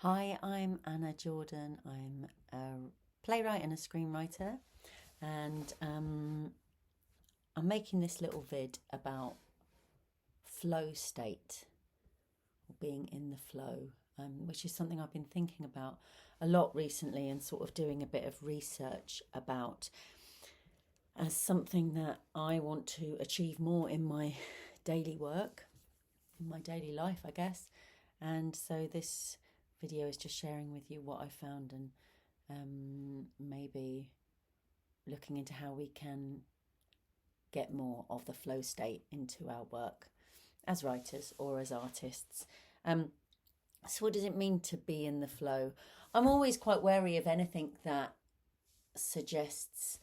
Hi, I'm Anna Jordan. I'm a playwright and a screenwriter, and I'm making this little vid about flow state, or being in the flow, which is something I've been thinking about a lot recently and sort of doing a bit of research about as something that I want to achieve more in my daily work, in my daily life, I guess. And so this video is just sharing with you what I found and maybe looking into how we can get more of the flow state into our work as writers or as artists. So what does it mean to be in the flow? I'm always quite wary of anything that suggests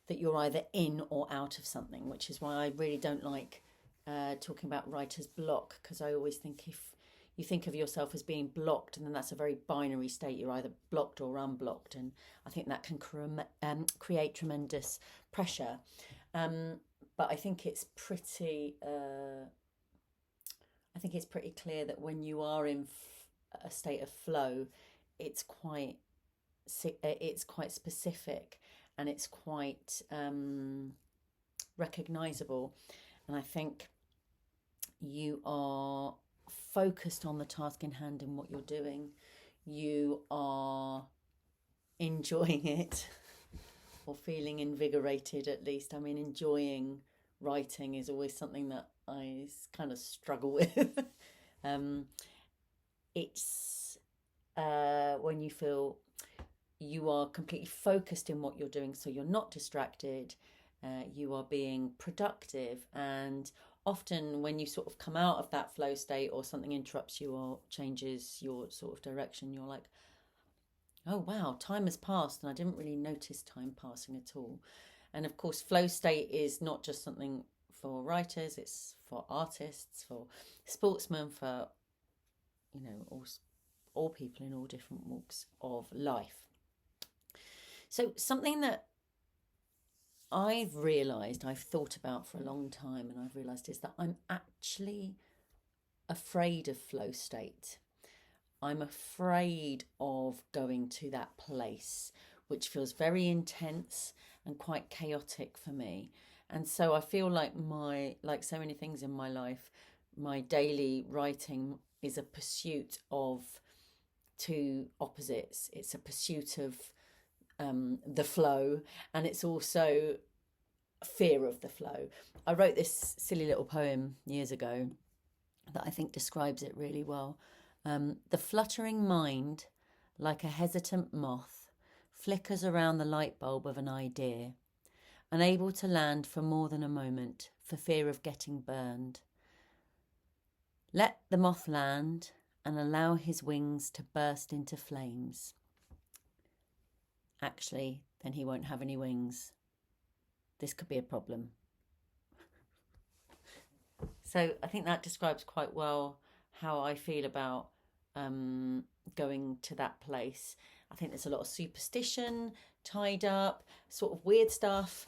that you're either in or out of something, which is why I really don't like talking about writer's block, because I always think if you think of yourself as being blocked, and then that's a very binary state. You're either blocked or unblocked, and I think that can create tremendous pressure. But I think it's pretty. I think it's pretty clear that when you are in a state of flow, it's quite specific, and it's quite recognizable. And I think you are focused on the task in hand and what you're doing. You are enjoying it or feeling invigorated, at least. I mean, enjoying writing is always something that I kind of struggle with. It's when you feel you are completely focused in what you're doing, so you're not distracted, you are being productive, and often when you sort of come out of that flow state or something interrupts you or changes your sort of direction, you're like, oh wow, time has passed and I didn't really notice time passing at all. And of course, flow state is not just something for writers, it's for artists, for sportsmen, for, you know, all people in all different walks of life. So something that I've thought about for a long time, and I've realised is that I'm actually afraid of flow state. I'm afraid of going to that place, which feels very intense and quite chaotic for me. And so I feel like like so many things in my life, my daily writing is a pursuit of two opposites. It's a pursuit of the flow, and it's also fear of the flow. I wrote this silly little poem years ago that I think describes it really well. The fluttering mind, like a hesitant moth, flickers around the light bulb of an idea, unable to land for more than a moment for fear of getting burned. Let the moth land and allow his wings to burst into flames. Actually, then he won't have any wings. This could be a problem. So I think that describes quite well how I feel about going to that place. I think there's a lot of superstition tied up, sort of weird stuff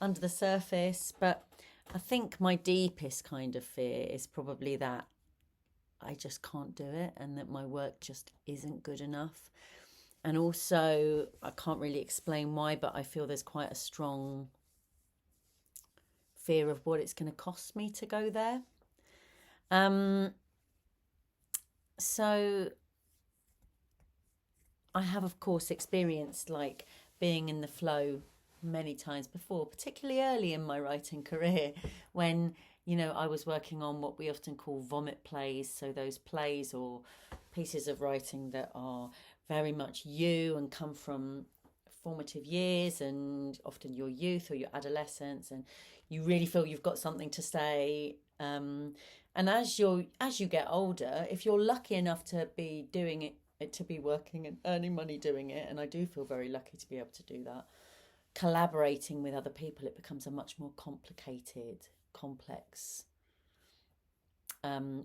under the surface. But I think my deepest kind of fear is probably that I just can't do it and that my work just isn't good enough. And also, I can't really explain why, but I feel there's quite a strong fear of what it's going to cost me to go there. So I have, of course, experienced like being in the flow many times before, particularly early in my writing career when, you know, I was working on what we often call vomit plays. So those plays or pieces of writing that are very much you and come from formative years and often your youth or your adolescence, and you really feel you've got something to say. And as you get older, if you're lucky enough to be doing it, to be working and earning money doing it, and I do feel very lucky to be able to do that, collaborating with other people, it becomes a much more complicated, complex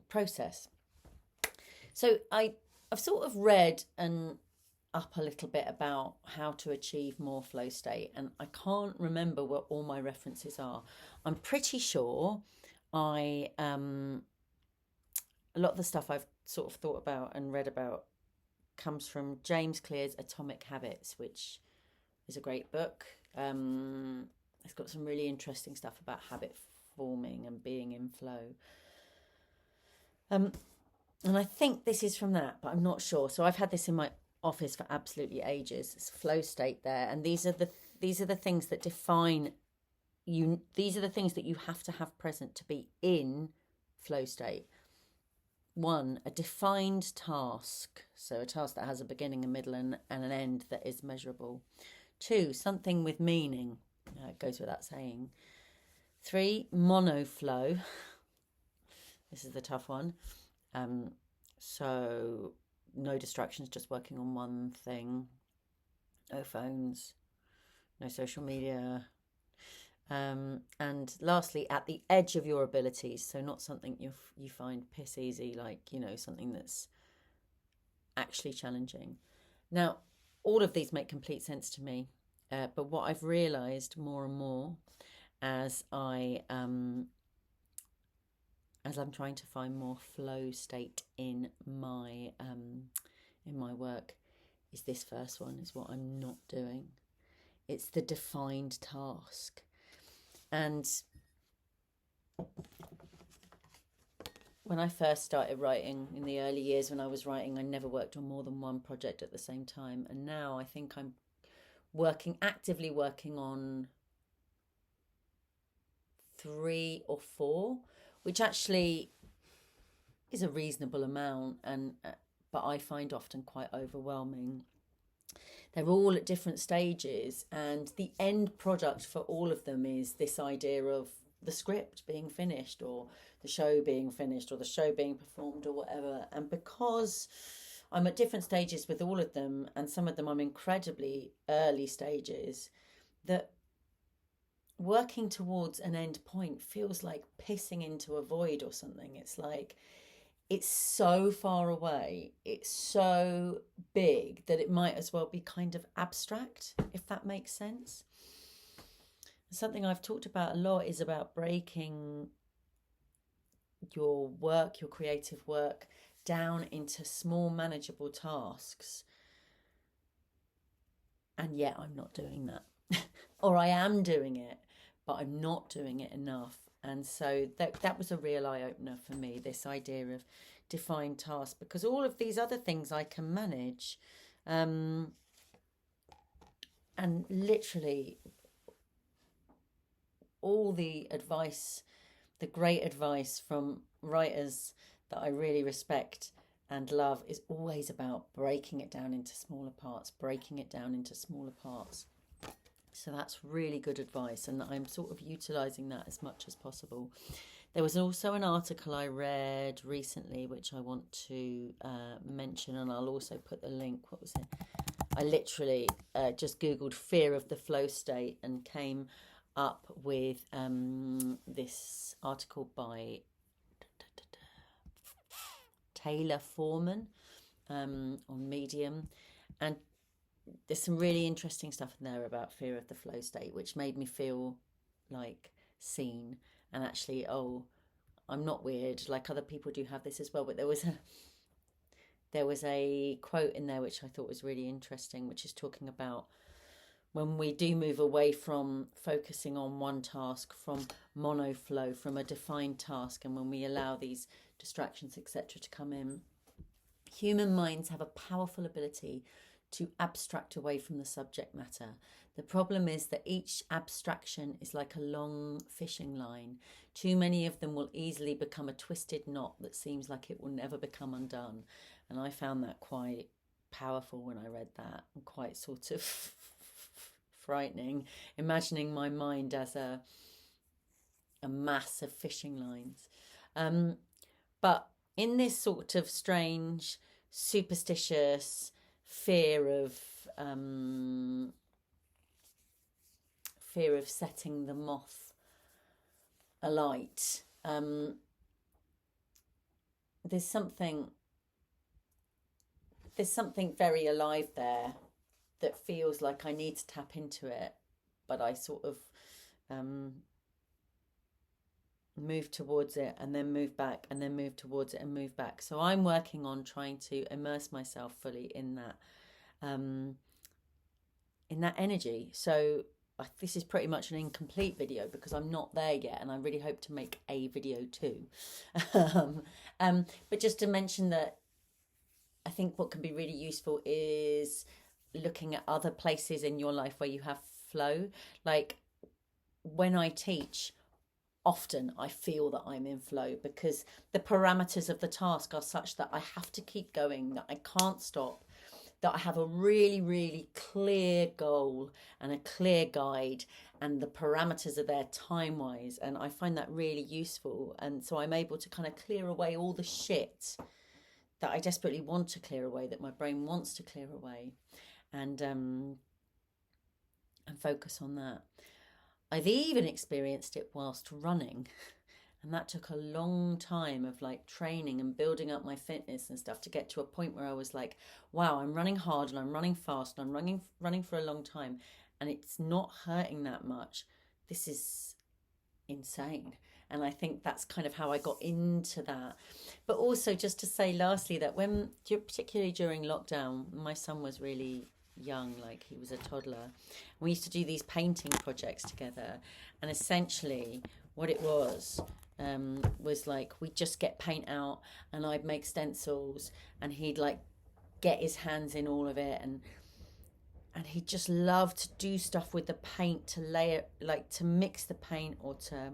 process. So I've sort of read and up a little bit about how to achieve more flow state, and I can't remember what all my references are. I'm pretty sure a lot of the stuff I've sort of thought about and read about comes from James Clear's Atomic Habits, which is a great book. It's got some really interesting stuff about habit forming and being in flow. And I think this is from that, but I'm not sure. So I've had this in my office for absolutely ages. It's a flow state there, and these are the things that define you. These are the things that you have to have present to be in flow state. 1, a defined task, so a task that has a beginning, a middle, and an end that is measurable. 2, something with meaning. It goes without saying. 3, monoflow. This is the tough one. So no distractions, just working on one thing. No phones, no social media. And lastly, at the edge of your abilities. So not something you find piss easy, like, something that's actually challenging. Now, all of these make complete sense to me. But what I've realised more and more as I'm trying to find more flow state in my work, is this first one, is what I'm not doing. It's the defined task. And when I first started writing in the early years, when I was writing, I never worked on more than one project at the same time. And now I think I'm actively working on 3 or 4, which actually is a reasonable amount, but I find often quite overwhelming. They're all at different stages, and the end product for all of them is this idea of the script being finished, or the show being finished, or the show being performed, or whatever. And because I'm at different stages with all of them, and some of them I'm incredibly early stages, that working towards an end point feels like pissing into a void or something. It's like, it's so far away, it's so big that it might as well be kind of abstract, if that makes sense. Something I've talked about a lot is about breaking your work, your creative work, down into small manageable tasks. And yet I'm not doing that. Or I am doing it, but I'm not doing it enough. And so that was a real eye-opener for me, this idea of defined tasks, because all of these other things I can manage. And literally all the advice, the great advice from writers that I really respect and love, is always about breaking it down into smaller parts, So that's really good advice, and I'm sort of utilising that as much as possible. There was also an article I read recently, which I want to mention, and I'll also put the link. What was it? I literally just Googled fear of the flow state and came up with this article by Taylor Foreman on Medium. And there's some really interesting stuff in there about fear of the flow state, which made me feel like seen. And actually, I'm not weird. Like, other people do have this as well. But there was a quote in there which I thought was really interesting, which is talking about when we do move away from focusing on one task, from monoflow, from a defined task, and when we allow these distractions, etc., to come in, human minds have a powerful ability to abstract away from the subject matter. The problem is that each abstraction is like a long fishing line. Too many of them will easily become a twisted knot that seems like it will never become undone. And I found that quite powerful when I read that, and quite sort of frightening, imagining my mind as a mass of fishing lines. But in this sort of strange, superstitious fear of setting the moth alight, there's something very alive there that feels like I need to tap into it, but I sort of move towards it, and then move back, and then move towards it and move back. So I'm working on trying to immerse myself fully um, in that energy. So this is pretty much an incomplete video because I'm not there yet, and I really hope to make a video too. But just to mention that I think what can be really useful is looking at other places in your life where you have flow. Like when I teach, often I feel that I'm in flow because the parameters of the task are such that I have to keep going, that I can't stop, that I have a really, really clear goal and a clear guide, and the parameters are there time-wise, and I find that really useful. And so I'm able to kind of clear away all the shit that I desperately want to clear away, that my brain wants to clear away, and focus on that. I've even experienced it whilst running, and that took a long time of like training and building up my fitness and stuff to get to a point where I was like, wow, I'm running hard and I'm running fast and I'm running for a long time, and it's not hurting that much. This is insane. And I think that's kind of how I got into that. But also just to say lastly that particularly during lockdown, my son was really young, like he was a toddler. We used to do these painting projects together, and essentially what it was like we'd just get paint out and I'd make stencils and he'd like get his hands in all of it, and he just loved to do stuff with the paint, to layer, like to mix the paint or to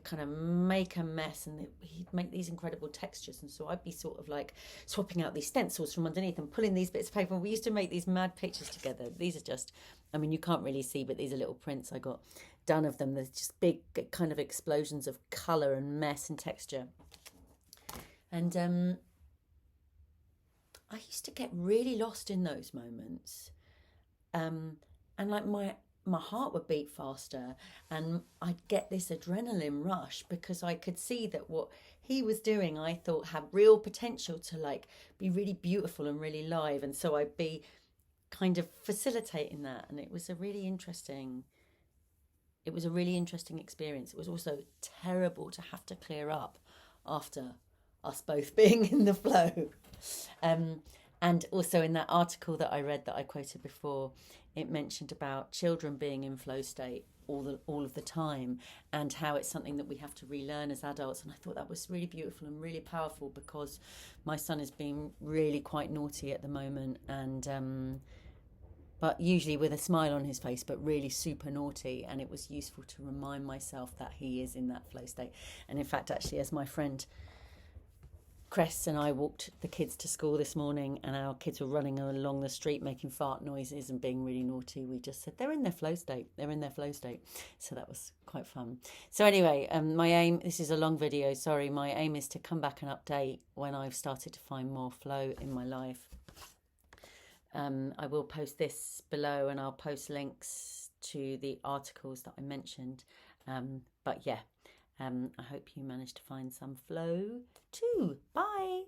kind of make a mess, and he'd make these incredible textures. And so I'd be sort of like swapping out these stencils from underneath and pulling these bits of paper. We used to make these mad pictures together. These are just, I mean, you can't really see, but these are little prints I got done of them. There's just big kind of explosions of colour and mess and texture. And I used to get really lost in those moments. And like my heart would beat faster, and I'd get this adrenaline rush because I could see that what he was doing I thought had real potential to like be really beautiful and really live, and so I'd be kind of facilitating that, and it was a really interesting experience. It was also terrible to have to clear up after us both being in the flow. And also in that article that I read that I quoted before, it mentioned about children being in flow state all of the time, and how it's something that we have to relearn as adults. And I thought that was really beautiful and really powerful because my son is being really quite naughty at the moment, and but usually with a smile on his face, but really super naughty. And it was useful to remind myself that he is in that flow state. And in fact, actually, as my friend Cress and I walked the kids to school this morning, and our kids were running along the street making fart noises and being really naughty. We just said they're in their flow state. They're in their flow state. So that was quite fun. So anyway, my aim, this is a long video, sorry. My aim is to come back and update when I've started to find more flow in my life. I will post this below, and I'll post links to the articles that I mentioned. But yeah. I hope you managed to find some flow too. Bye.